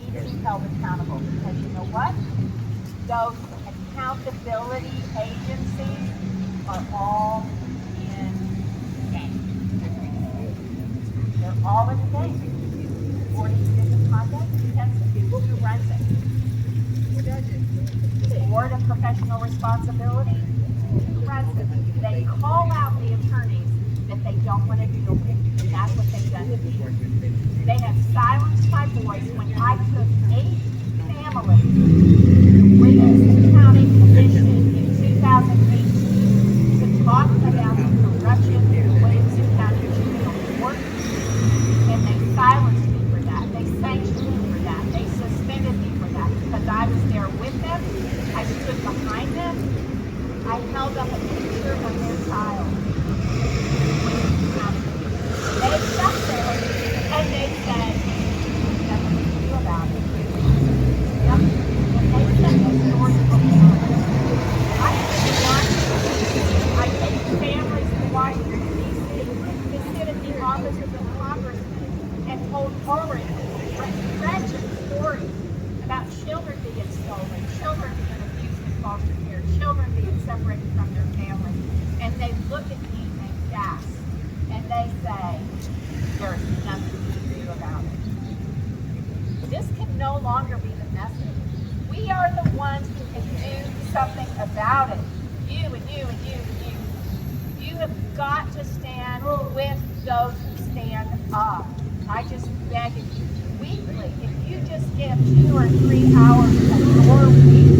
needs to be held accountable, because you know what? Those accountability agencies are all in the game. They're all in the game. Board of Judicial Conduct, who runs it? The Board of Professional Responsibility, who runs it? They call out the attorneys that they don't want to deal with, and that's what they've done to me. They have silenced my voice when I took 8 families to Williamson County Commission in 2018 to talk about the corruption in the Williamson County Juvenile Court, and they silenced me for that. They sanctioned me for that. They suspended me for that because I was there with them. I stood behind them. I held up a picture of their child. They sat there and they said, nothing we can do about it. Yep. And they said those doors were closed. I take families to Washington, D.C. to sit in the offices of congressmen and told horrid, tragic stories about children being stolen, children being abused in foster care, children being separated from their families. And they look at me and gasp. And they say, there's nothing we can do about it. This can no longer be the message. We are the ones who can do something about it. You and you and you and you. You have got to stand with those who stand up. I just beg of you, weekly, if you just give 2 or 3 hours of your week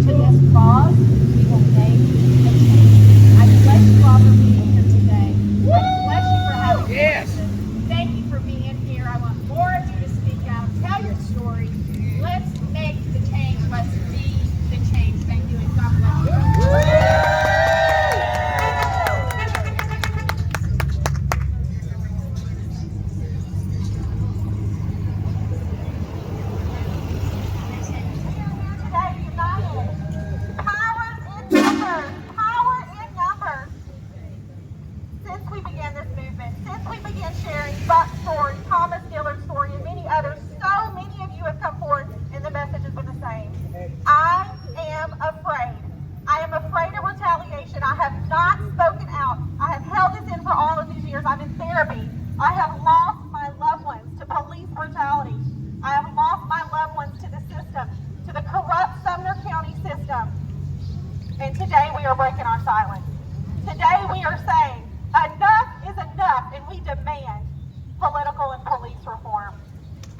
to this cause, we will make a change. I bless you all for being here today. I bless you for having voices. Thank you for being here. I want more of you to speak out, tell your story. Let's make the change. Let's be the change. Thank you, and God bless you. I'm in therapy. I have lost my loved ones to police brutality. I have lost my loved ones to the system, to the corrupt Sumner County system. And today we are breaking our silence. Today we are saying enough is enough, and we demand political and police reform.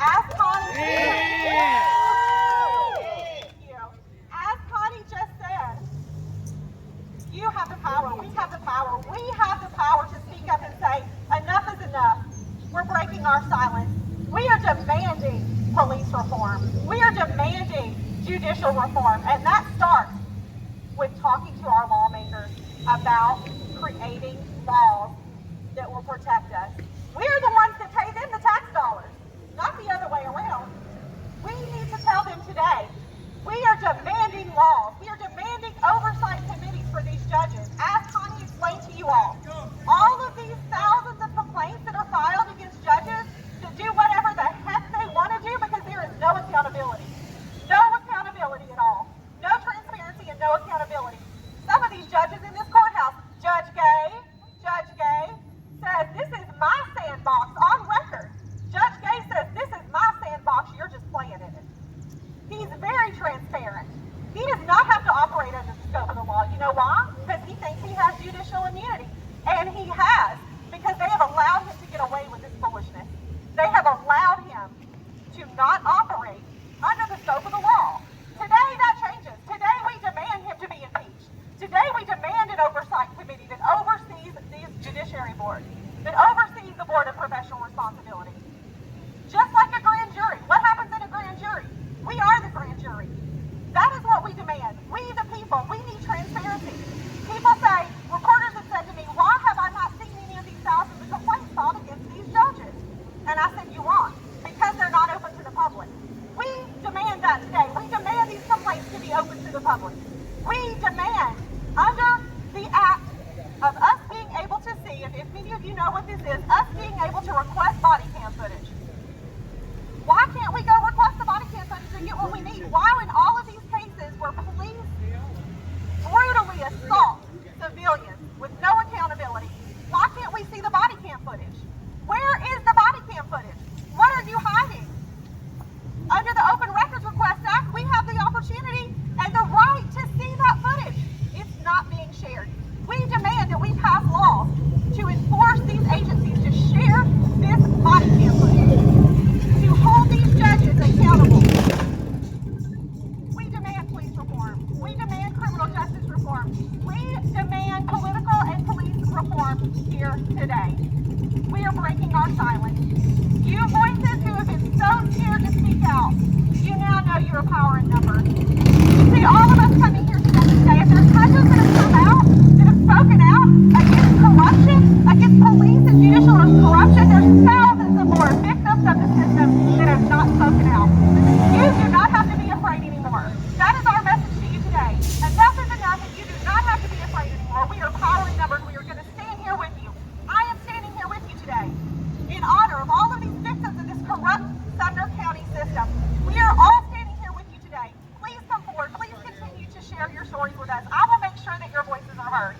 As Connie, as Connie just said, you have the power. We have the power. We have the power to speak up and say, enough is enough. We're breaking our silence. We are demanding police reform. We are demanding judicial reform. And that starts with talking to our lawmakers about creating laws that will protect us. We are the ones that pay them the tax dollars, not the other way around. We need to tell them today, we are demanding laws. We are demanding oversight committees for these judges. As Connie explained to you all of these thousands of complaints that are filed against judges to do whatever the heck they want to do because there is no accountability. No accountability at all. No transparency and no accountability. Some of these judges in this courthouse, Judge Gay says, this is my sandbox on record. Judge Gay says, this is my sandbox, you're just playing in it. He's very transparent. He does not have to operate under the scope of the law. You know why? Because he thinks he has judicial immunity. And he has, because they have allowed him to get away with this foolishness. They have allowed him to not operate under the scope of the law. Today that changes. Today we demand him to be impeached. Today we demand an oversight committee that oversees the judiciary board, that oversees the Board of Professional Responsibility. Just like a grand jury. What happens in a grand jury? We are the grand jury. That is what we demand. We the people, we need transparency. People say, reporters have said to me, why have I not seen any of these thousands of complaints filed against these judges? And I said, you won't, because they're not open to the public. are power in numbers. You see, all of us coming here together today, if there's hundreds that have come out, that have spoken out against corruption, against police and judicial corruption, there's thousands of more victims of the system that have not spoken out. You do not have to be afraid anymore. That is our message to you today. Enough is enough, and you do not have to be afraid anymore. We are power in numbers. We are going to stand here with you. I am standing here with you today in honor of all of these victims of this corrupt Sumner County system. We are all standing here with you today. Please come forward. Please continue to share your stories with us. I will make sure that your voices are heard.